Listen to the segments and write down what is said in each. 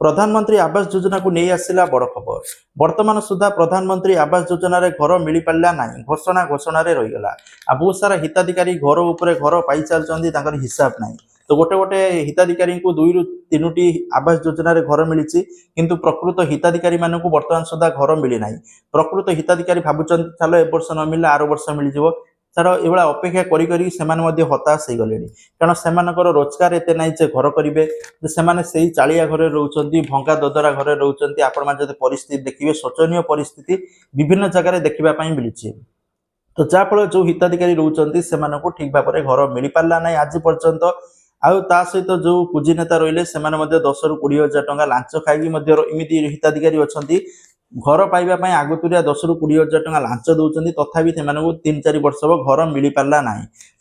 प्रधानमंत्री आवास योजना को नहीं आसला बड़ खबर। वर्तमान सुधा प्रधानमंत्री आवास योजना रे घर मिल पारा ना, घोषणा घोषणा रहीगला। बहुत सारा हिताधिकारी घर उपर घर पाई चलती हिसाब ना। तो गोटे गोटे हिताधिकारी को 2 ରୁ 3ଟି आवास योजना रे घर मिली, किंतु प्रकृत हिताधिकारी मानक वर्तमान सुधा घर मिली ना। प्रकृत हिताधिकारी भावुं चलो ए वर्ष न मिलला आर वर्ष मिल जाव सर एभा अपेक्षा करी हताश हो गले, कारण से रोजगार एत ना जे घर करेंगे से चालिया घर रोचे, भंगा ददरा घर रोचे। आपण मैंने परिस्थिति देखिए शोचनीय परिस्थिति विभिन्न जगह देखापी मिली। तो जहाँफल जो हिताधिकारी रोचे से ठीक भाव में घर मिल पारा ना आज पर्यंत। आउ ता सहित जो कुजी नेता रहिले से 10 ରୁ 20 हजार टंका लांच खाई इमिति हिताधिकारी अच्छा घर पाइबा आगतुरिया 10 ରୁ 20 हजार टंका लांच दौरान तथापि 3-4 वर्ष घर मिल पारा ना।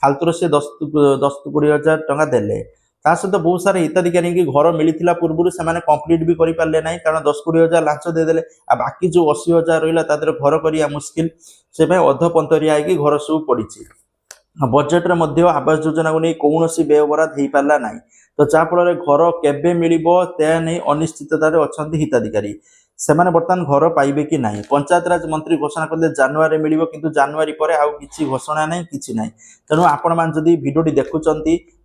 फालतूर से 10 ରୁ 20 हजार टंका देले। ता सहित बहुत सारे हिताधिकारी की घर मिलता पूर्व से कंप्लीट भी कर पारे ना, कारण 10 ରୁ 20 हजार लांच देदेले। आ बाकी जो 80 हजार रहा घर करिया मुस्किल, से अधपंतरिया घर सब पड़ी। बजेट रे मध्य आवास योजना को नहीं कौन व्यय बराद हो पारा ना। तो जहाँफल घर केबे मिल नहीं अनिश्चिततार अच्छा हिताधिकारी से बर्तमान घर पाइबे कि नहीं। पंचायत राज मंत्री घोषणा करते जानुआरी मिल, किंतु जानुआरी पर आउ किछि घोषणा नहीं किछि नहीं। तेणु आपण मैंने जदि भिडियोटी देखुंत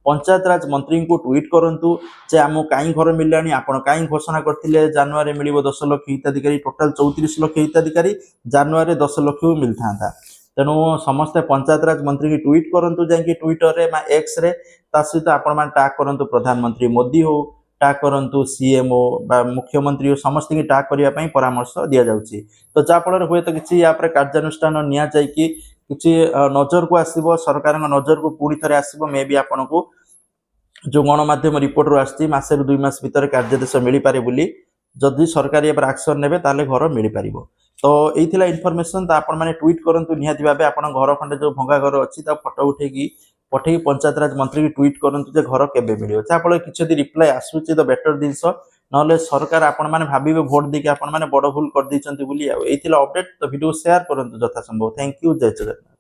पंचायत राज मंत्री को ट्वीट करूँ जे आम कहीं घर मिलानी, आपड़ कहीं घोषणा करते जानुआरी मिल 10 लाख हिताधिकारी, टोटाल 34 लाख हिताधिकारी, जानुआरी 10 लाख मिलता। तेणु समस्ते पंचायत राज मंत्री की ट्वीट करूँ जाकि ट्विटर रे एक्स रे, ता सहित आपण मैंने टैग करूँ प्रधानमंत्री मोदी हो, टैग करूँ सीएमओ बा मुख्यमंत्री हो, समस्त की टैग करने परामर्श दि जाउछि। तो जहाँफल हुए तो किसी या कार्यानुष्ठान नि जाइए किसी नजर को आसो, सरकार नजर को पुणी थे आसो। मे बी आपन को जो गणमाध्यम रिपोर्ट रू आसी मासे 2 मास भीतर कार्यादेश मिल पारे बोली, जदि सरकार या एक्शन ने घर मिल पार। तो यही इनफॉरमेशन। तो आपण मैंने ट्वीट करूँ निहाती भाव आप घर खंडे जो भंगा घर अच्छी फोटो उठेकी पठे पंचायत राज मंत्री की ट्वीट करूँ घर केबे मिल, जहाँफल किसी रिप्लाई आसूची तो बेटर जिनस ना सरकार आपण मैंने भावे भोट देके आपण मैंने बड़ भूल कर अपडेट। तो वीडियो शेयर करूँ यथा संभव। थैंक यू, जय जगन्नाथ।